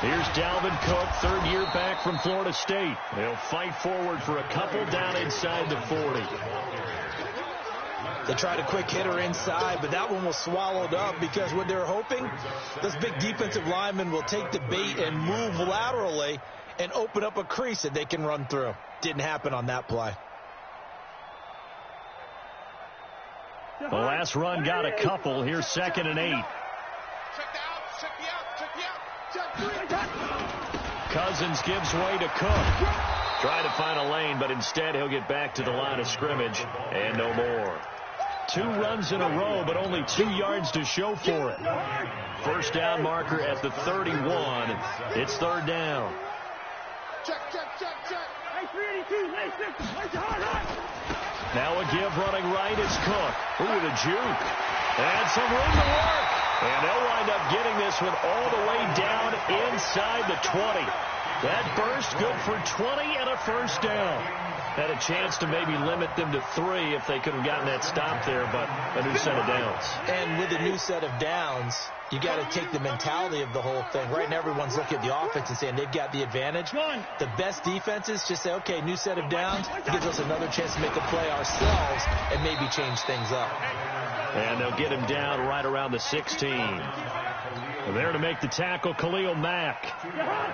Here's Dalvin Cook, third year back from Florida State. They'll fight forward for a couple down inside the 40. They tried a quick hitter inside, but that one was swallowed up because what they're hoping, this big defensive lineman will take the bait and move laterally and open up a crease that they can run through. Didn't happen on that play. The last run got a couple. Here's 2nd and 8. Cousins gives way to Cook. Try to find a lane, but instead he'll get back to the line of scrimmage and no more. 2 runs in a row, but only 2 yards to show for it. First down marker at the 31. It's 3rd down. Now a give running right. It's Cook. Ooh, the juke. And some room to work. And they'll wind up getting this one all the way down inside the 20. That burst good for 20 and a first down. Had a chance to maybe limit them to 3 if they could have gotten that stop there, but a new set of downs. And with a new set of downs, you got to take the mentality of the whole thing. Right now, everyone's looking at the offense and saying they've got the advantage. The best defenses just say, okay, new set of downs. It gives us another chance to make a play ourselves and maybe change things up. And they'll get him down right around the 16. There to make the tackle, Khalil Mack.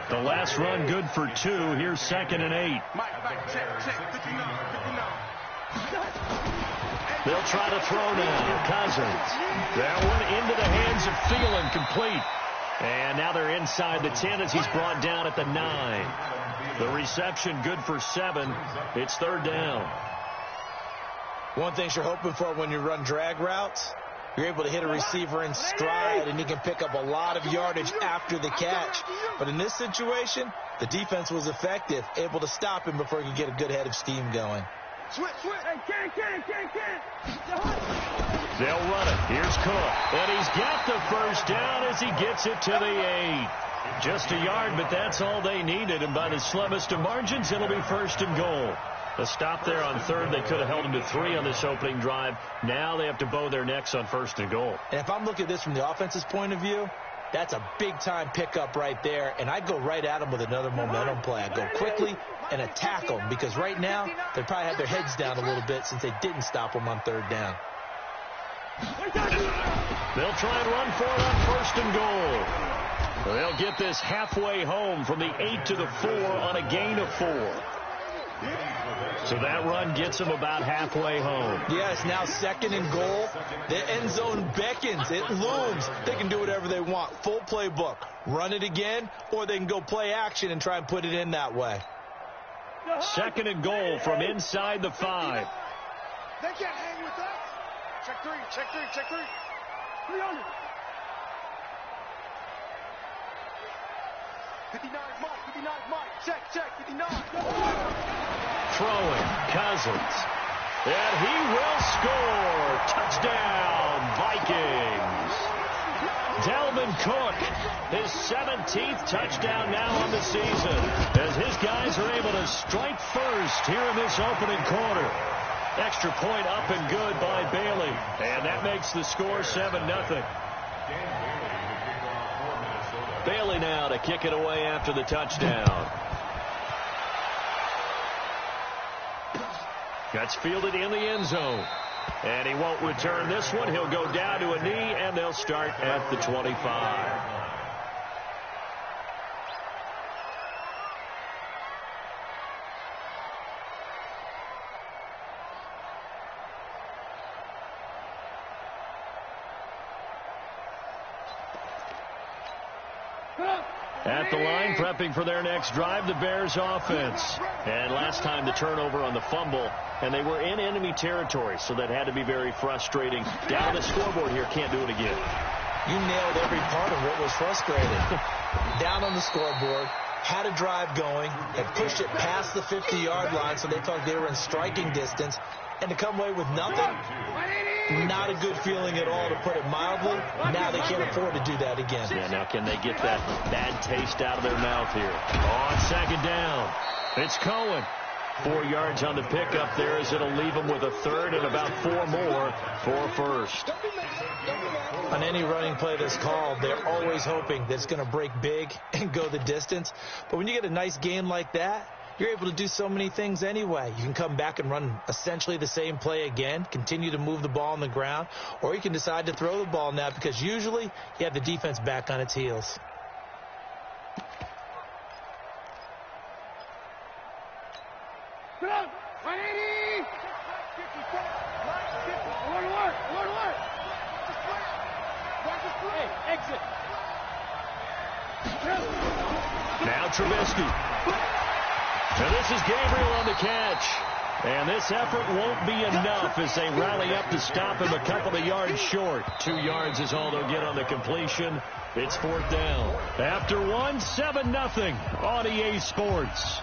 The last run good for 2. Here's 2nd and 8. They'll try to throw now. Cousins. That one into the hands of Thielen, complete. And now they're inside the 10 as he's brought down at the 9. The reception good for 7. It's 3rd down. One thing you're hoping for when you run drag routes, you're able to hit a receiver in stride, and he can pick up a lot of yardage after the catch. But in this situation, the defense was effective, able to stop him before he could get a good head of steam going. They'll run it. Here's Cook. And he's got the first down as he gets it to the 8. Just a yard, but that's all they needed. And by the slimmest of margins, it'll be 1st and goal. A stop there on 3rd. They could have held him to 3 on this opening drive. Now they have to bow their necks on 1st and goal. And if I'm looking at this from the offense's point of view, that's a big-time pickup right there. And I'd go right at them with another momentum play. I'd go quickly and attack them because right now they probably have their heads down a little bit since they didn't stop them on 3rd down. They'll try and run for it on 1st and goal. They'll get this halfway home from the 8 to the 4 on a gain of 4. So that run gets them about halfway home. Yes, now 2nd and goal. The end zone beckons. It looms. They can do whatever they want. Full playbook. Run it again, or they can go play action and try and put it in that way. 2nd and goal from inside the 5. They can't hang with us. Check 3, check 3, check 3. 300. 59 Mike, 59 Mike. Check, 59. Throwing, Cousins. And he will score. Touchdown, Vikings. Dalvin Cook, his 17th touchdown now on the season, as his guys are able to strike first here in this opening quarter. Extra point up and good by Bailey, and that makes the score 7-0. Bailey now to kick it away after the touchdown. That's fielded in the end zone. And he won't return this one. He'll go down to a knee, and they'll start at the 25. At the line, prepping for their next drive, the Bears offense. And last time the turnover on the fumble, and they were in enemy territory, so that had to be very frustrating. Down the scoreboard here, can't do it again. You nailed every part of what was frustrating. Down on the scoreboard, had a drive going, had pushed it past the 50-yard line, so they thought they were in striking distance, and to come away with nothing, not a good feeling at all, to put it mildly. Now they can't afford to do that again. Yeah, now can they get that bad taste out of their mouth here? On 2nd down, it's Cohen. 4 yards on the pickup there, as it'll leave them with a third and about 4 more for first. On any running play that's called, they're always hoping that it's going to break big and go the distance. But when you get a nice gain like that, you're able to do so many things anyway. You can come back and run essentially the same play again, continue to move the ball on the ground, or you can decide to throw the ball now because usually you have the defense back on its heels. Get up! 180! Lord work! Hey, exit! Now Trubisky. And this is Gabriel on the catch. And this effort won't be enough as they rally up to stop him a couple of yards short. 2 yards is all they'll get on the completion. It's 4th down. After 1, 7-0 on EA Sports.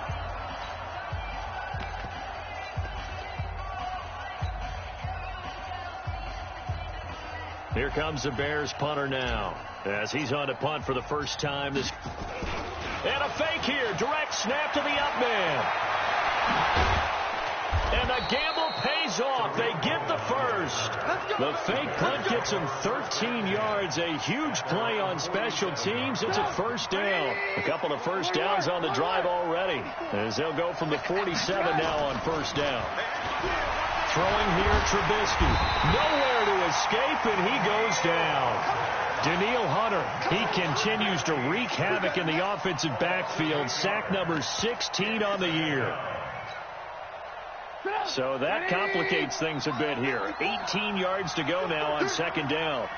Here comes the Bears punter now, as he's on to punt for the first time this. And a fake here. Direct snap to the up man. And the gamble pays off. They get the first. The fake punt gets them 13 yards. A huge play on special teams. It's a 1st down. A couple of first downs on the drive already, as they'll go from the 47 now on 1st down. Throwing here, Trubisky. Nowhere to escape, and he goes down. Danielle Hunter, he continues to wreak havoc in the offensive backfield. Sack number 16 on the year. So that complicates things a bit here. 18 yards to go now on 2nd down.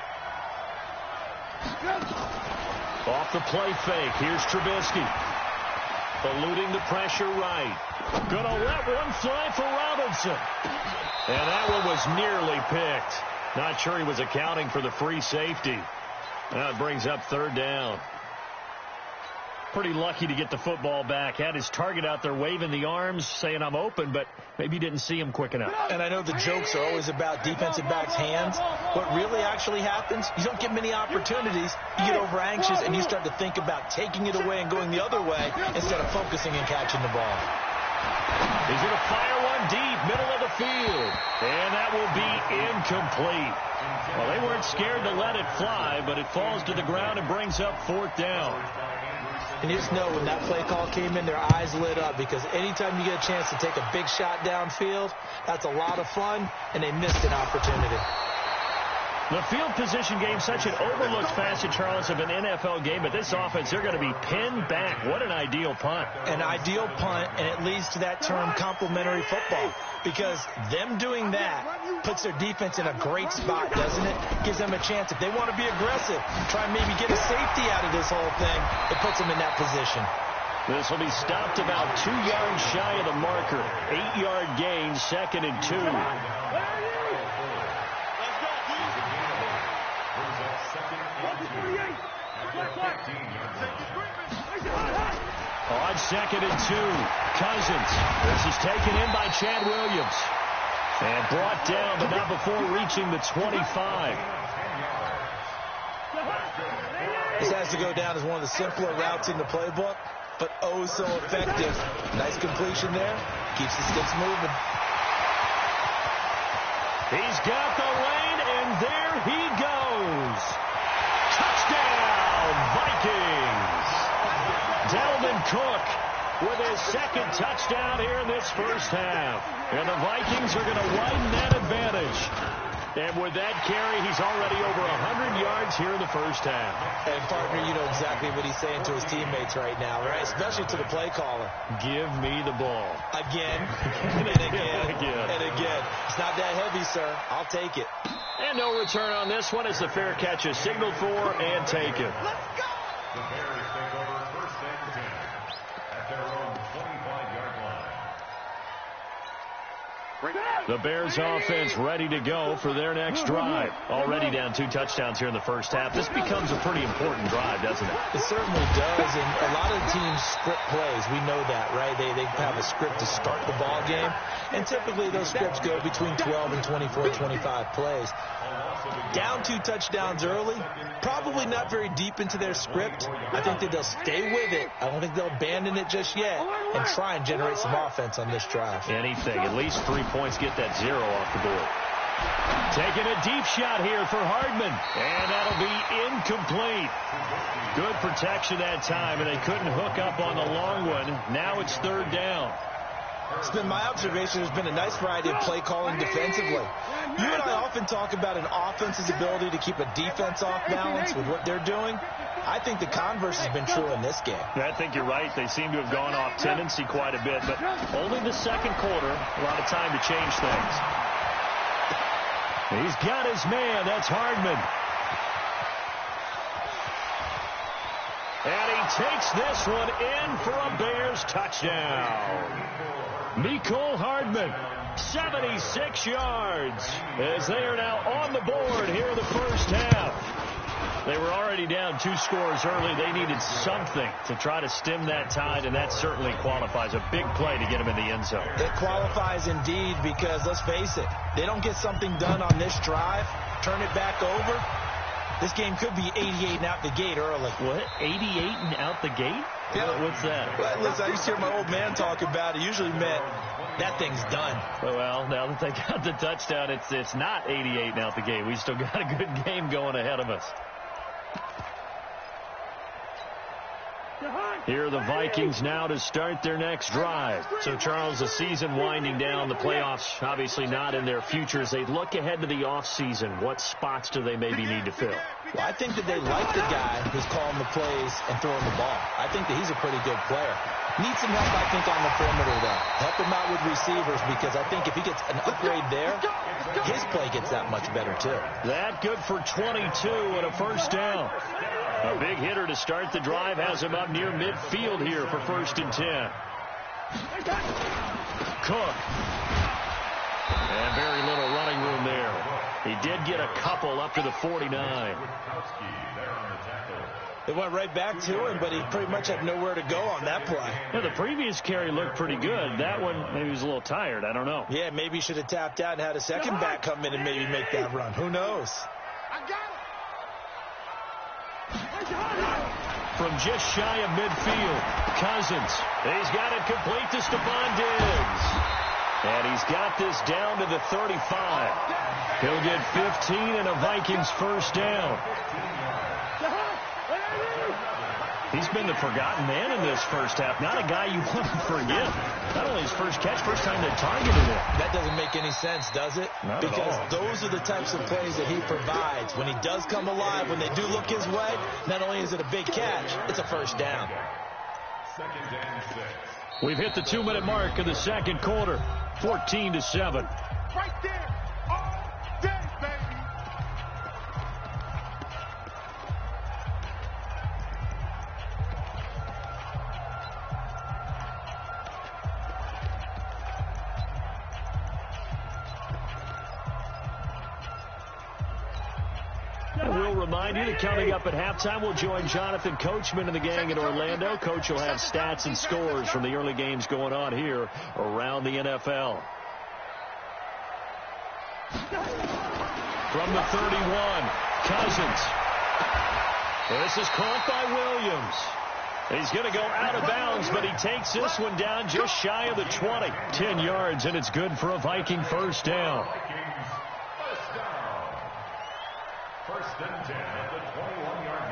Off the play fake. Here's Trubisky. Eluding the pressure right. Gonna let one fly for Robinson. And that one was nearly picked. Not sure he was accounting for the free safety. Now it brings up 3rd down. Pretty lucky to get the football back. Had his target out there waving the arms, saying I'm open, but maybe didn't see him quick enough. And I know the jokes are always about defensive backs' hands. What really actually happens, you don't get many opportunities. You get over anxious and you start to think about taking it away and going the other way instead of focusing and catching the ball. He's going to fire one deep, middle of the field. And that will be incomplete. Well, they weren't scared to let it fly, but it falls to the ground and brings up 4th down. And you just know when that play call came in, their eyes lit up, because anytime you get a chance to take a big shot downfield, that's a lot of fun, and they missed an opportunity. The field position game, such an overlooked facet, Charles, of an NFL game, but this offense, they're going to be pinned back. What an ideal punt. An ideal punt, and it leads to that term complementary football, because them doing that puts their defense in a great spot, doesn't it? Gives them a chance. If they want to be aggressive, try and maybe get a safety out of this whole thing, it puts them in that position. This will be stopped about 2 yards shy of the marker. 8-yard gain, 2nd and 2. On 2nd and 2, Cousins. This is taken in by Chad Williams. And brought down, but not before reaching the 25. This has to go down as one of the simpler routes in the playbook, but oh so effective. Nice completion there. Keeps the sticks moving. He's got the lane, and there he goes. Touchdown, Vikings. Dalvin Cook with his 2nd touchdown here in this first half. And the Vikings are going to widen that advantage. And with that carry, he's already over 100 yards here in the first half. And, partner, you know exactly what he's saying to his teammates right now, right? Especially to the play caller. Give me the ball. Again, and again, and again. It's not that heavy, sir. I'll take it. And no return on this one as the fair catch is signaled for and taken. Let's go! The Bears take over 1st and 10 at their own 25-yard line. Bring it out. The Bears offense ready to go for their next drive. Already down 2 touchdowns here in the first half. This becomes a pretty important drive, doesn't it? It certainly does, and a lot of teams script plays. We know that, right? They have a script to start the ball game, and typically those scripts go between 12 and 24, 25 plays. Down 2 touchdowns early, probably not very deep into their script. I think that they'll stay with it. I don't think they'll abandon it just yet and try and generate some offense on this drive. Anything. At least 3 points, get that 0 off the board. Taking a deep shot here for Hardman, and that'll be incomplete. Good protection that time, and they couldn't hook up on the long one. Now it's 3rd down. It's been my observation there's been a nice variety of play calling defensively. You and I often talk about an offense's ability to keep a defense off balance with what they're doing. I think the converse has been true in this game. I think you're right. They seem to have gone off tendency quite a bit, but only the second quarter, a lot of time to change things. He's got his man. That's Hardman. And he takes this one in for a Bears touchdown. Mecole Hardman, 76 yards, as they are now on the board here in the first half. They were already down 2 scores early. They needed something to try to stem that tide, and that certainly qualifies. A big play to get them in the end zone. It qualifies indeed because, let's face it, they don't get something done on this drive, turn it back over, this game could be 88 and out the gate early. What? 88 and out the gate? Yeah. What's that? Well, listen, I used to hear my old man talk about it. Usually meant that thing's done. Well, now that they got the touchdown, it's not 88 and out the gate. We still got a good game going ahead of us. Here are the Vikings now to start their next drive. So, Charles, the season winding down, the playoffs obviously not in their futures. They look ahead to the offseason. What spots do they maybe need to fill? Well, I think that they like the guy who's calling the plays and throwing the ball. I think that he's a pretty good player. Needs some help, I think, on the perimeter, though. Help him out with receivers, because I think if he gets an upgrade there, his play gets that much better, too. That good for 22 and a first down. A big hitter to start the drive has him up near midfield here for 1st and 10. Cook. And very little running room there. He did get a couple up to the 49. They went right back to him, but he pretty much had nowhere to go on that play. Yeah, the previous carry looked pretty good. That one, maybe he was a little tired. I don't know. Yeah, maybe he should have tapped out and had a second back come in and maybe make that run. Who knows? From just shy of midfield, Cousins. He's got it complete to Stephon Diggs. And he's got this down to the 35. He'll get 15 and a Vikings first down. He's been the forgotten man in this first half. Not a guy you want to forget. Not only his first catch, first time they targeted him. That doesn't make any sense, does it? Not because at all. Those are the types of plays that he provides. When he does come alive, when they do look his way, not only is it a big catch, it's a first down. We've hit the 2-minute mark in the second quarter. 14-7. Right there. All day, baby. We'll remind you that coming up at halftime, we'll join Jonathan Coachman and the gang in Orlando. Coach will have stats and scores from the early games going on here around the NFL. From the 31, Cousins. This is caught by Williams. He's going to go out of bounds, but he takes this one down just shy of the 20. 10 yards, and it's good for a Viking first down. First and 10 at the 21-yard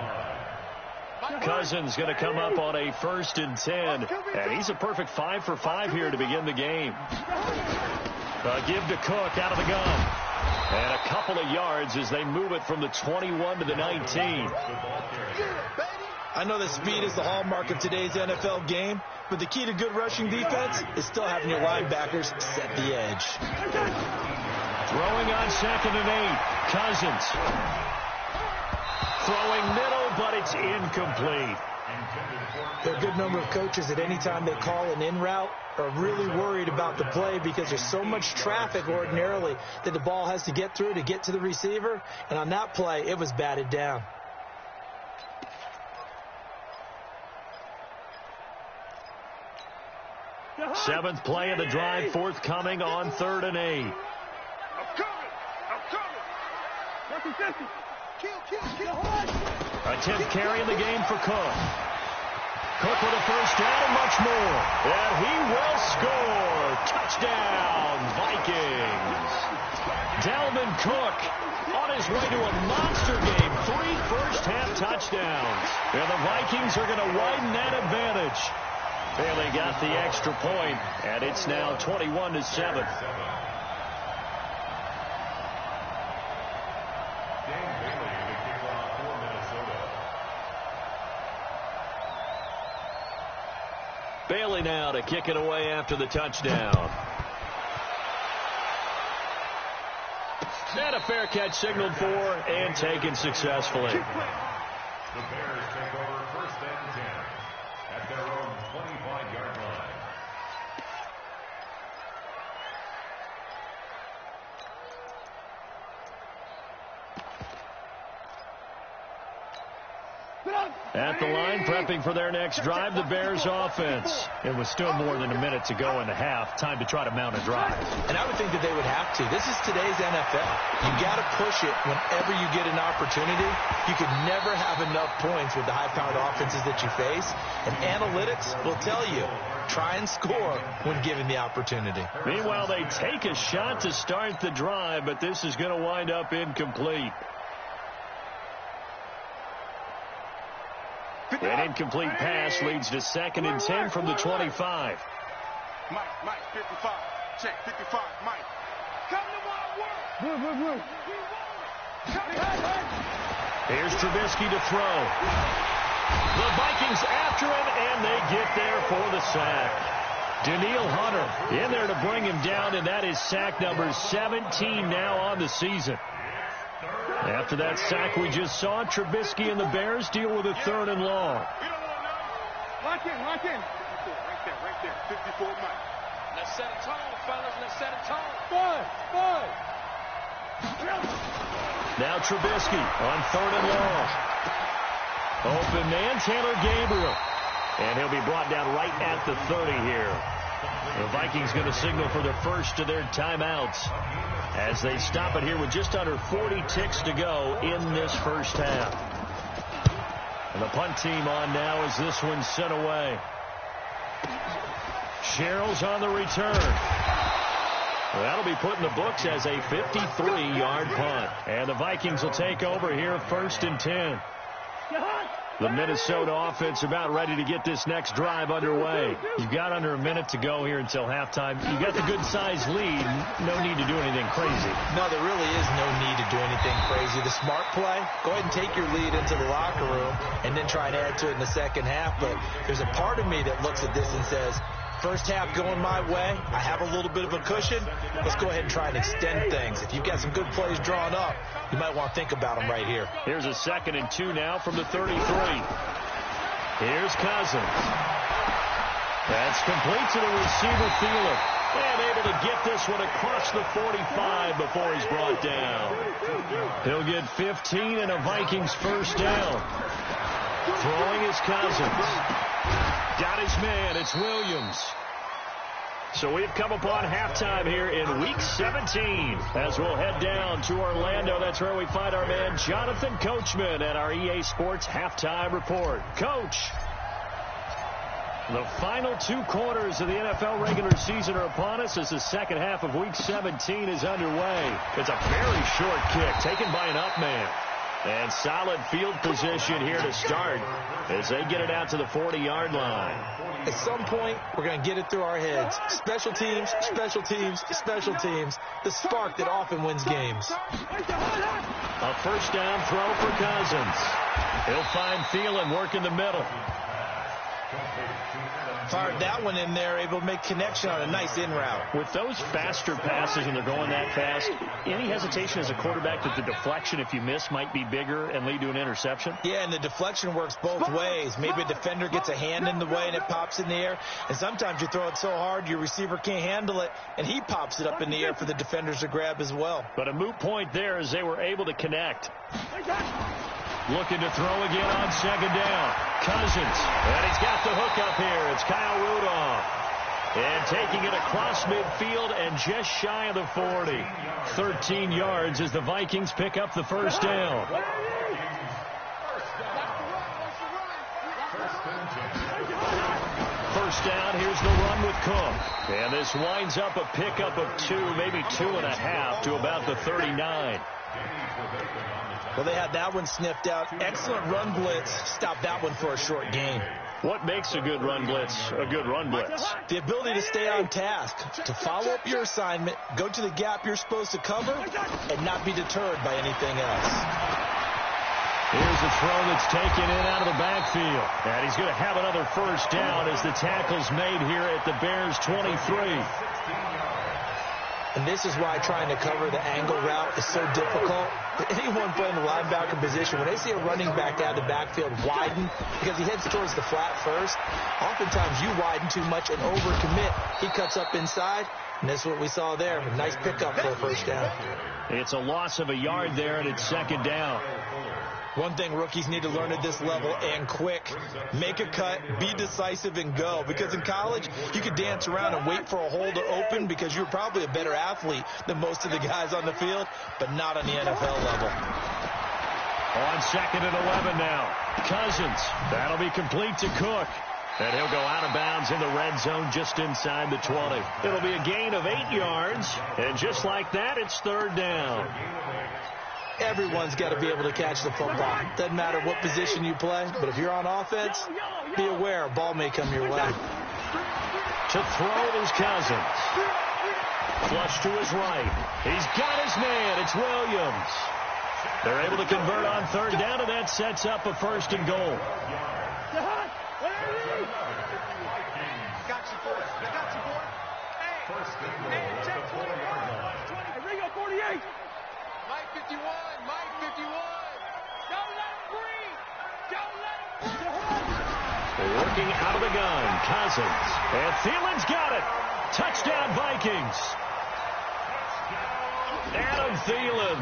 line. Cousins going to come up on a 1st and 10, and he's a perfect 5 for 5 here to begin the game. Give to Cook out of the gun. And a couple of yards as they move it from the 21 to the 19. I know that speed is the hallmark of today's NFL game, but the key to good rushing defense is still having your linebackers set the edge. Throwing on 2nd and 8. Cousins. Throwing middle, but it's incomplete. There are a good number of coaches at any time they call an in route are really worried about the play because there's so much traffic ordinarily that the ball has to get through to get to the receiver. And on that play, it was batted down. Seventh play of the drive forthcoming on 3rd and 8. I'm coming. Kill. A 10th carry in the game for Cook. Cook with a first down and much more. And he will score. Touchdown, Vikings. Dalvin Cook on his way to a monster game. 3 first-half touchdowns. And the Vikings are going to widen that advantage. Bailey got the extra point, and it's now 21-7. Bailey now to kick it away after the touchdown. And a fair catch signaled for and taken successfully. The Bears take over 1st and 10 at their own 25-yard line. At the line, prepping for their next drive, the Bears offense. It was still more than a minute to go in the half. Time to try to mount a drive. And I would think that they would have to. This is today's NFL. You got to push it whenever you get an opportunity. You can never have enough points with the high-powered offenses that you face. And analytics will tell you, try and score when given the opportunity. Meanwhile, they take a shot to start the drive, but this is going to wind up incomplete. An incomplete pass leads to 2nd and 10 from the 25. Mike, 55. Check, 55, Mike. Come to my work. Good. Here's Trubisky to throw. The Vikings after him, and they get there for the sack. Danielle Hunter in there to bring him down, and that is sack number 17 now on the season. After that sack we just saw, Trubisky and the Bears deal with a 3rd and long. Lock in. Right there. 54, Mike. Let's set a tone, fellas. Let's set a tone. Five. Now Trubisky on 3rd and long. Open man, Taylor Gabriel. And he'll be brought down right at the 30 here. The Vikings going to signal for the first of their timeouts as they stop it here with just under 40 ticks to go in this first half. And the punt team on now as this one's sent away. Sherrill's on the return. Well, that'll be put in the books as a 53-yard punt. And the Vikings will take over here 1st and 10. The Minnesota offense about ready to get this next drive underway. You've got under a minute to go here until halftime. You've got the good-sized lead. No need to do anything crazy. No, there really is no need to do anything crazy. The smart play, go ahead and take your lead into the locker room and then try and add to it in the second half. But there's a part of me that looks at this and says, first half going my way. I have a little bit of a cushion. Let's go ahead and try and extend things. If you've got some good plays drawn up, you might want to think about them right here. Here's a 2nd and 2 now from the 33. Here's Cousins. That's complete to the receiver, Thielen. And able to get this one across the 45 before he's brought down. He'll get 15 and a Vikings first down. Throwing is Cousins. Got his man. It's Williams. So we've come upon halftime here in Week 17 as we'll head down to Orlando. That's where we find our man Jonathan Coachman at our EA Sports Halftime Report. Coach, the final 2 quarters of the NFL regular season are upon us as the second half of Week 17 is underway. It's a very short kick taken by an up man. And solid field position here to start as they get it out to the 40-yard line. At some point, we're going to get it through our heads. Special teams. The spark that often wins games. A first down throw for Cousins. He'll find Thielen working the middle. Fired that one in there, able to make connection on a nice in route. With those faster passes, and they're going that fast, any hesitation as a quarterback that the deflection, if you miss, might be bigger and lead to an interception? Yeah, and the deflection works both ways. Maybe a defender gets a hand in the way and it pops in the air. And sometimes you throw it so hard your receiver can't handle it, and he pops it up in the air for the defenders to grab as well. But a moot point there as they were able to connect. Looking to throw again on second down. Cousins. And he's got the hook up here. It's Kyle Rudolph. And taking it across midfield and just shy of the 40. 13 yards as the Vikings pick up the first down. First down, here's the run with Cook. And this winds up a pickup of 2, maybe 2.5 to about the 39. Well, they had that one sniffed out. Excellent run blitz. Stop that one for a short gain. What makes a good run blitz a good run blitz? The ability to stay on task, to follow up your assignment, go to the gap you're supposed to cover, and not be deterred by anything else. Here's a throw that's taken in out of the backfield. And he's going to have another first down as the tackle's made here at the Bears' 23. And this is why trying to cover the angle route is so difficult. Anyone playing the linebacker position, when they see a running back out of the backfield widen because he heads towards the flat first, oftentimes you widen too much and overcommit. He cuts up inside, and that's what we saw there. A nice pickup for a first down. It's a loss of a yard there, and it's second down. One thing rookies need to learn at this level, and quick. Make a cut, be decisive, and go. Because in college, you could dance around and wait for a hole to open because you're probably a better athlete than most of the guys on the field, but not on the NFL level. On second and 11 now. Cousins. That'll be complete to Cook. And he'll go out of bounds in the red zone just inside the 20. It'll be a gain of 8 yards. And just like that, it's third down. Everyone's got to be able to catch the football. Doesn't matter what position you play, but if you're on offense, be aware a ball may come your way. To throw is Cousins. Flush to his right. He's got his man. It's Williams. They're able to convert on third down, and that sets up a first and goal. Mike 51, Mike 51. Don't let him breathe. Don't let him breathe. Working out of the gun, Cousins. And Thielen's got it. Touchdown, Vikings. Adam Thielen,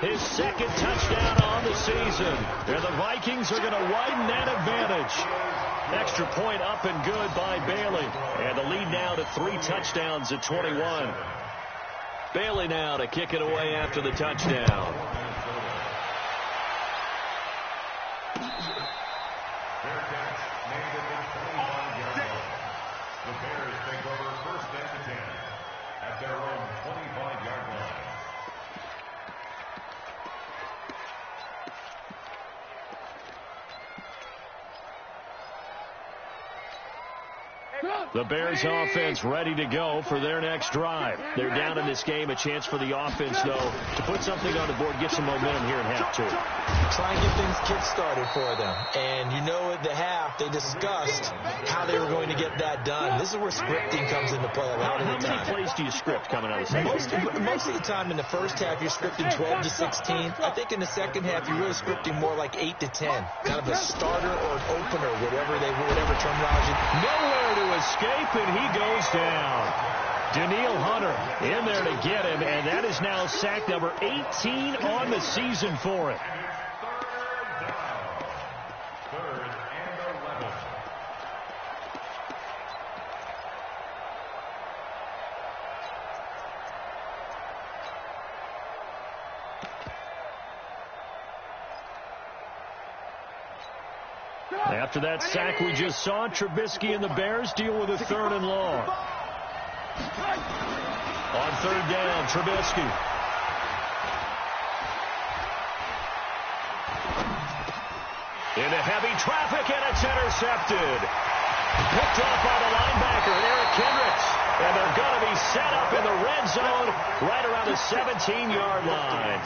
his second touchdown on the season. And the Vikings are going to widen that advantage. Extra point up and good by Bailey. And the lead now to 3 touchdowns at 21. Bailey now to kick it away after the touchdown. Fair catch made at the 25-yard line. The Bears take over first and 10 at their own 25-yard line. The Bears offense ready to go for their next drive. They're down in this game. A chance for the offense, though, to put something on the board, get some momentum here in half 2. Try and get things kick-started for them. And you know at the half, they discussed how they were going to get that done. This is where scripting comes into play a lot of the time. How many plays do you script coming out of the second? Most of the time in the first half, you're scripting 12 to 16. I think in the second half, you're really scripting more like 8 to 10. Kind of a starter or an opener, whatever terminology. Nowhere to escape, and he goes down. Daniil Hunter in there to get him, and that is now sack number 18 on the season for him. Third and 11. After that sack we just saw, Trubisky and the Bears deal with a third and long. On third down, Trubisky. Into heavy traffic, and it's intercepted. Picked off by the linebacker, Eric Kendricks. And they're going to be set up in the red zone right around the 17-yard line.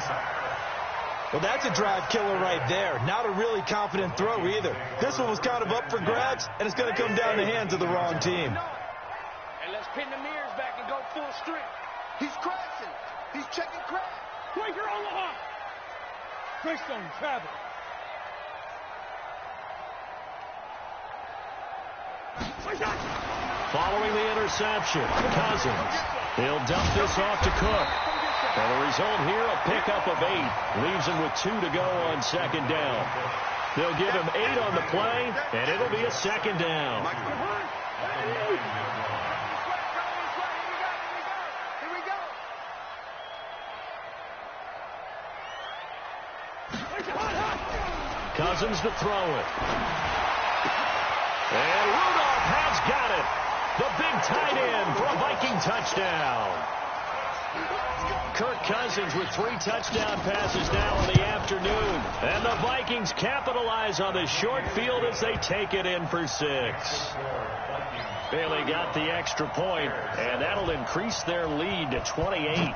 Well, that's a drive killer right there. Not a really confident throw either. This one was kind of up for grabs, and it's going to come down the hands of the wrong team. And let's pin the mirrors back and go full strength. He's crashing. He's checking crash. Quaker Omaha. Greystone travel. Following the interception, Cousins. He'll dump this off to Cook. And the result here, a pickup of 8. Leaves him with 2 to go on second down. They'll give him 8 on the play, and it'll be a second down. Cousins to throw it. And Rudolph has got it. The big tight end for a Viking touchdown. Kirk Cousins with 3 touchdown passes now in the afternoon. And the Vikings capitalize on the short field as they take it in for 6. Bailey got the extra point, and that'll increase their lead to 28.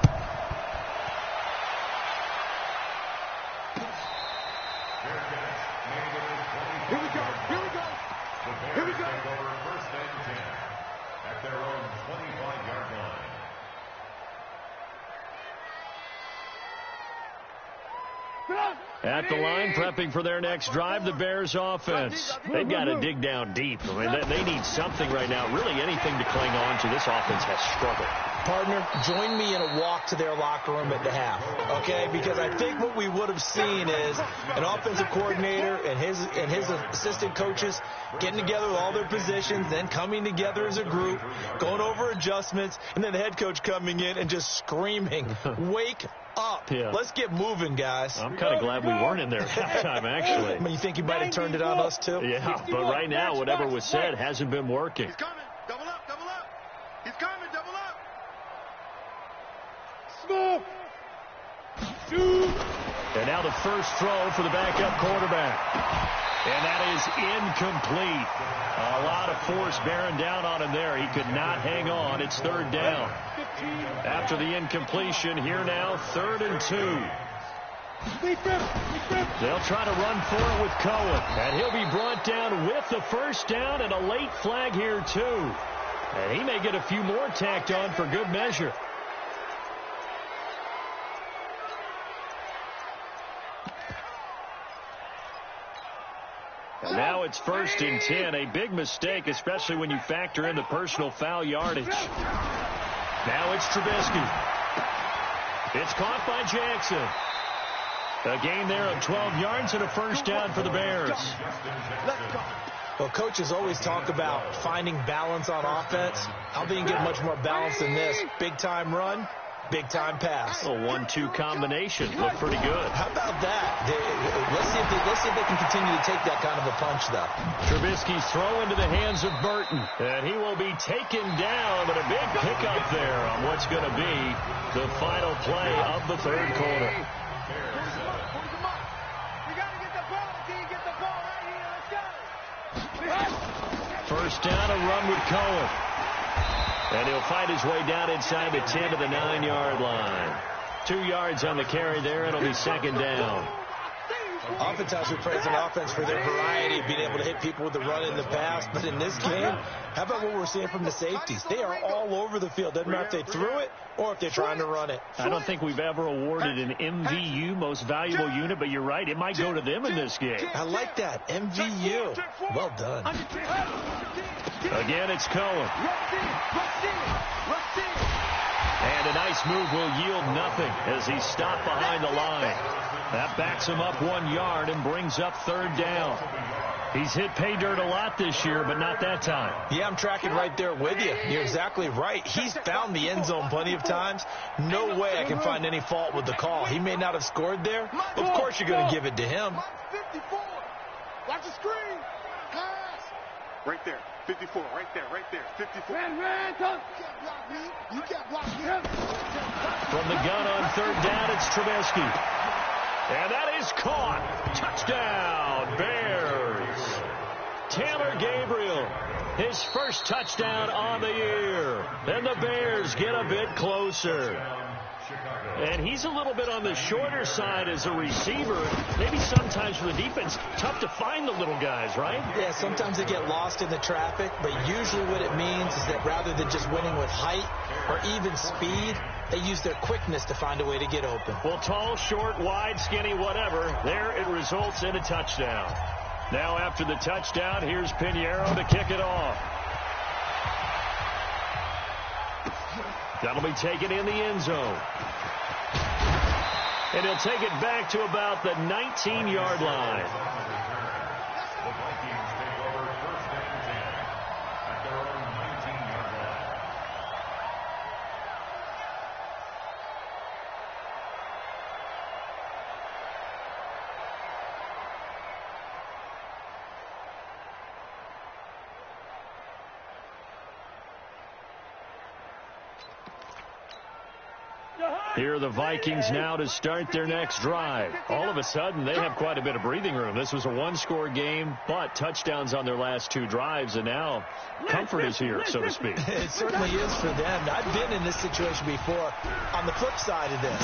At the line, prepping for their next drive, the Bears offense. They've got to dig down deep. I mean, they need something right now, really anything to cling on to. This offense has struggled. Partner, join me in a walk to their locker room at the half, okay? Because I think what we would have seen is an offensive coordinator and his assistant coaches getting together with all their positions, then coming together as a group, going over adjustments, and then the head coach coming in and just screaming, wake up. Yeah. Let's get moving, guys. I'm kind of glad we weren't in there at that time, actually. I mean, you think he might have turned it on us, too? Yeah, but right now, whatever was said hasn't been working. He's coming. Double up, double up. He's coming, double up. Smoke. And now the first throw for the backup quarterback. And that is incomplete. A lot of force bearing down on him there. He could not hang on. It's 3rd down. After the incompletion, here now, 3rd and 2. They'll try to run for it with Cohen. And he'll be brought down with the first down and a late flag here, too. And he may get a few more tacked on for good measure. And now it's 1st and 10. A big mistake, especially when you factor in the personal foul yardage. Now it's Trubisky. It's caught by Jackson. A gain there of 12 yards and a first down for the Bears. Well, coaches always talk about finding balance on offense. I don't think you can get much more balance than this. Big-time run, big-time pass. A 1-2 combination. Looked pretty good. How about that? Let's see if they can continue to take that kind of a punch, though. Trubisky's throw into the hands of Burton. And he will be taken down, but a big pickup there on what's going to be the final play of the 3rd quarter. First down, a run with Cohen. And he'll fight his way down inside the 10 to the 9-yard line. 2 yards on the carry there, and it'll be 2nd down. Oftentimes we praise an offense for their variety of being able to hit people with the run in the pass. But in this game, how about what we're seeing from the safeties? They are all over the field. Doesn't matter if they threw it or if they're trying to run it. I don't think we've ever awarded an MVU, most valuable unit, but you're right. It might go to them in this game. I like that. MVU. Well done. Again, it's Cohen. And a nice move will yield nothing as he's stopped behind the line. That backs him up 1 yard and brings up 3rd down. He's hit pay dirt a lot this year, but not that time. Yeah, I'm tracking right there with you. You're exactly right. He's found the end zone plenty of times. No way I can find any fault with the call. He may not have scored there. Of course you're going to give it to him. 54. Watch the screen. Pass. Right there. 54. Right there. 54. You can't block me. You can't block me. From the gun on 3rd down, it's Trubisky. And that is caught. Touchdown, Bears. Taylor Gabriel, his first touchdown on the year. And the Bears get a bit closer. And he's a little bit on the shorter side as a receiver. Maybe sometimes for the defense, tough to find the little guys, right? Yeah, sometimes they get lost in the traffic, but usually what it means is that rather than just winning with height or even speed, they use their quickness to find a way to get open. Well, tall, short, wide, skinny, whatever, there it results in a touchdown. Now after the touchdown, here's Pinheiro to kick it off. That'll be taken in the end zone. And he'll take it back to about the 19-yard line. The Vikings take over first and 10 at their own 19-yard line. Here are the Vikings now to start their next drive. All of a sudden, they have quite a bit of breathing room. This was a one-score game, but touchdowns on their last two drives, and now comfort is here, so to speak. It certainly is for them. I've been in this situation before on the flip side of this.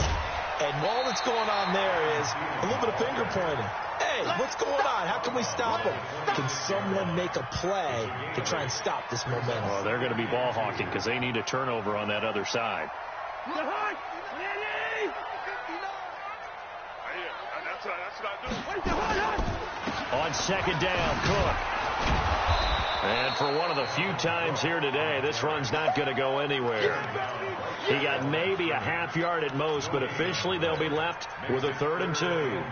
And all that's going on there is a little bit of finger pointing. Hey, what's going on? How can we stop them? Can someone make a play to try and stop this momentum? Well, they're going to be ball hawking because they need a turnover on that other side. On second down, Cook. And for one of the few times here today, this run's not going to go anywhere. He got maybe a half yard at most, but officially they'll be left with a 3rd and 2.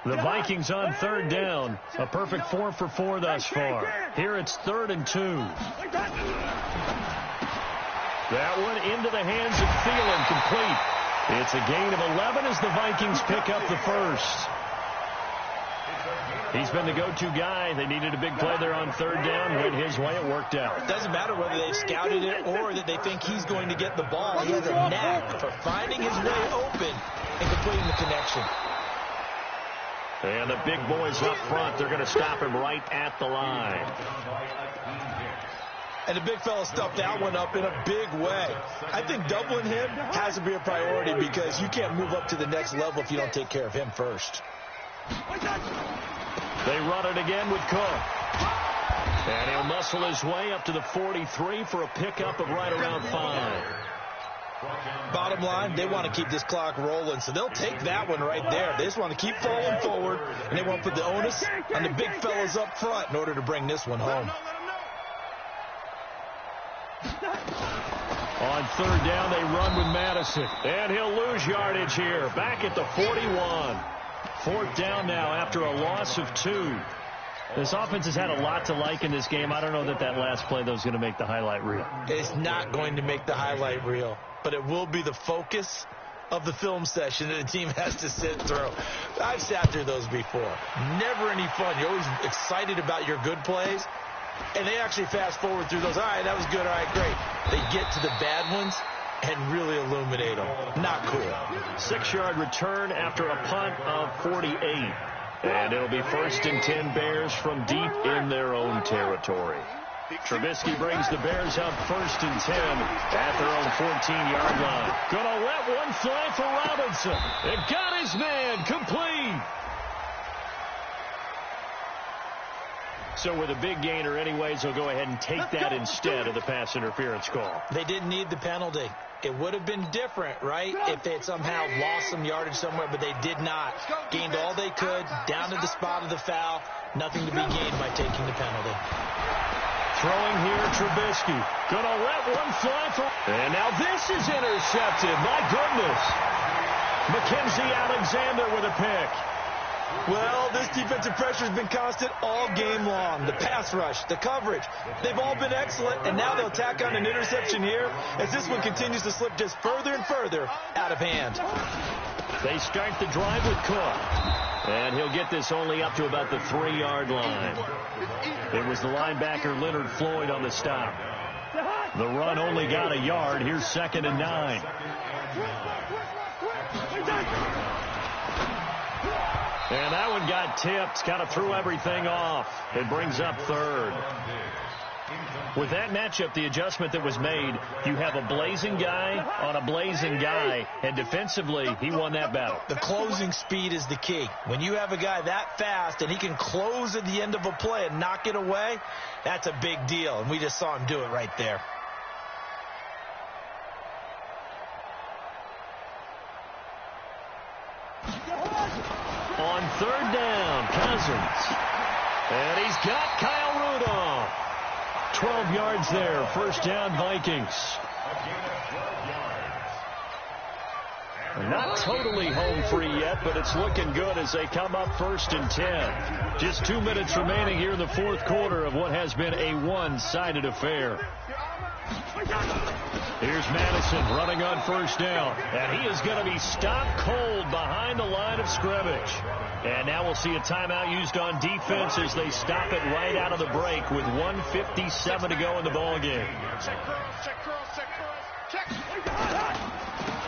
The Vikings on 3rd down. A perfect 4 for 4 thus far. Here it's 3rd and 2. That one into the hands of Thielen, complete. It's a gain of 11 as the Vikings pick up the first. He's been the go-to guy. They needed a big play there on 3rd down. Went his way. It worked out. It doesn't matter whether they've scouted it or that they think he's going to get the ball. He has a knack for finding his way open and completing the connection. And the big boys up front, they're going to stop him right at the line. And the big fella stuffed that one up in a big way. I think doubling him has to be a priority because you can't move up to the next level if you don't take care of him first. They run it again with Cook. And he'll muscle his way up to the 43 for a pickup of right around 5. Bottom line, they want to keep this clock rolling, so they'll take that one right there. They just want to keep falling forward, and they want to put the onus on the big fellas up front in order to bring this one home. On 3rd down, they run with Madison. And he'll lose yardage here. Back at the 41. 4th down now after a loss of 2. This offense has had a lot to like in this game. I don't know that last play, though, is going to make the highlight reel. It's not going to make the highlight reel, but it will be the focus of the film session that the team has to sit through. I've sat through those before. Never any fun. You're always excited about your good plays, and they actually fast forward through those. All right, that was good. All right, great. They get to the bad ones and really illuminate them. Not cool. 6-yard return after a punt of 48. And it'll be 1st and 10 Bears from deep in their own territory. Trubisky brings the Bears up 1st and 10 at their own 14-yard line. Gonna let one fly for Robinson. They've got his man complete. So with a big gainer anyways, they'll go ahead and take that instead of the pass interference call. They didn't need the penalty. It would have been different, right, if they had somehow lost some yardage somewhere, but they did not. Gained all they could, down to the spot of the foul. Nothing to be gained by taking the penalty. Throwing here, Trubisky. Gonna let one fly for... And now this is intercepted. My goodness. Mackenzie Alexander with a pick. Well, this defensive pressure has been constant all game long. The pass rush, the coverage, they've all been excellent, and now they'll tack on an interception here as this one continues to slip just further and further out of hand. They start the drive with Cook, and he'll get this only up to about the 3-yard line. It was the linebacker Leonard Floyd on the stop. The run only got a yard. Here's 2nd and 9. And that one got tipped, kind of threw everything off. It brings up third. With that matchup, the adjustment that was made, you have a blazing guy on a blazing guy, and defensively, he won that battle. The closing speed is the key. When you have a guy that fast and he can close at the end of a play and knock it away, that's a big deal, and we just saw him do it right there. On third down, Cousins. And he's got Kyle Rudolph. 12 yards there, first down Vikings. Not totally home free yet, but it's looking good as they come up 1st and 10. Just 2 minutes remaining here in the fourth quarter of what has been a one-sided affair. Here's Madison running on first down, and he is going to be stopped cold behind the line of scrimmage. And now we'll see a timeout used on defense as they stop it right out of the break with 1:57 to go in the ballgame.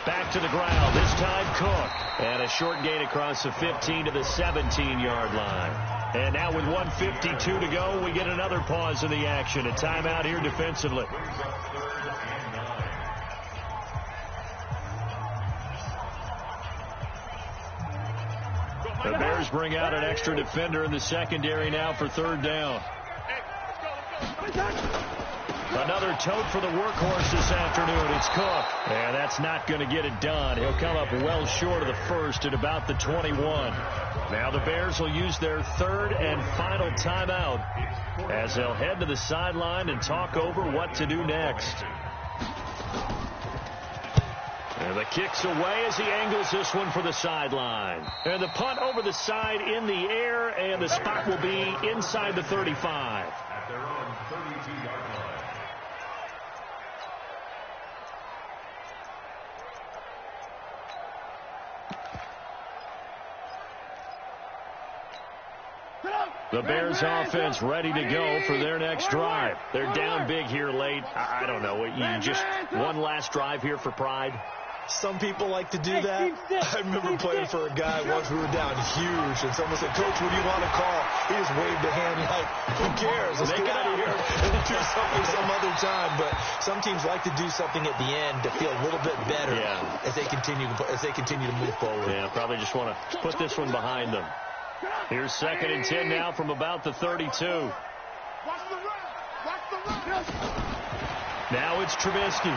Back to the ground, this time Cook. And a short gain across the 15 to the 17-yard line. And now with 1:52 to go, we get another pause in the action. A timeout here defensively. The Bears bring out an extra defender in the secondary now for third down. Another tote for the workhorse this afternoon. It's Cook. And that's not going to get it done. He'll come up well short of the first at about the 21. Now the Bears will use their third and final timeout as they'll head to the sideline and talk over what to do next. And the kick's away as he angles this one for the sideline. And the punt over the side in the air, and the spot will be inside the 35. At their own 32-yard line. The Bears offense ready to go for their next drive. They're down big here late. I don't know. You just one last drive here for pride. Some people like to do that. I remember playing for a guy once. We were down huge, and someone said, "Coach, what do you want to call?" He just waved a hand like, "Who cares? Let's get out of here and do something some other time." But some teams like to do something at the end to feel a little bit better as they continue to move forward. Yeah, probably just want to put this one behind them. Here's 2nd and 10 now from about the 32. Now it's Trubisky.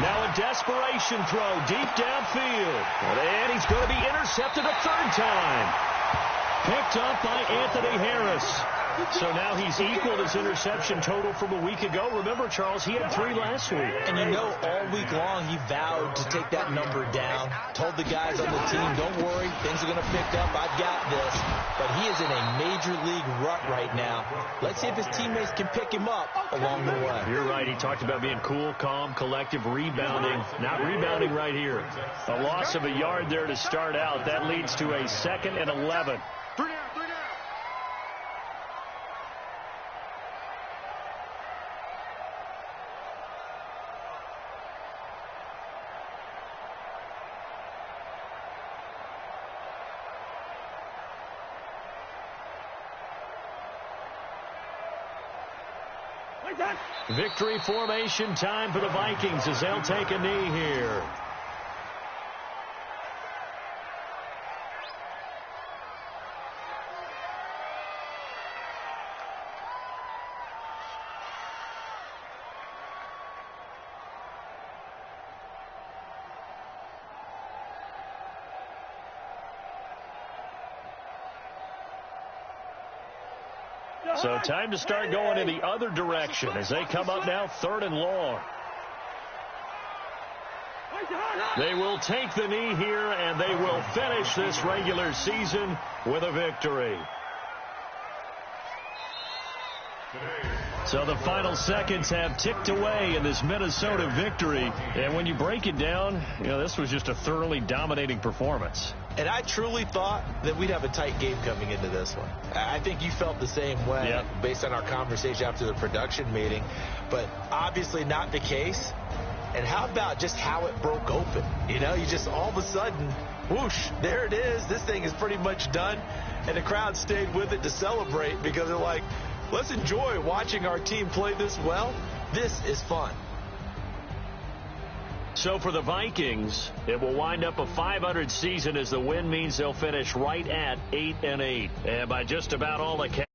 Now a desperation throw deep downfield. And he's going to be intercepted a third time. Picked up by Anthony Harris. So now he's equaled his interception total from a week ago. Remember, Charles, he had 3 last week. And you know, all week long he vowed to take that number down. Told the guys on the team, don't worry, things are going to pick up. I've got this. But he is in a major league rut right now. Let's see if his teammates can pick him up along the way. You're right. He talked about being cool, calm, collective, rebounding. Not rebounding right here. A loss of a yard there to start out. That leads to a 2nd and 11. Victory formation time for the Vikings as they'll take a knee here. So time to start going in the other direction as they come up now 3rd and long. They will take the knee here, and they will finish this regular season with a victory. So the final seconds have ticked away in this Minnesota victory. And when you break it down, this was just a thoroughly dominating performance. And I truly thought that we'd have a tight game coming into this one. I think you felt the same way based on our conversation after the production meeting. But obviously not the case. And how about just how it broke open? You just all of a sudden, Whoosh, there it is. This thing is pretty much done. And the crowd stayed with it to celebrate because they're like, let's enjoy watching our team play this well. This is fun. So for the Vikings, it will wind up a .500 season as the win means they'll finish right at 8-8. And by just about all accounts,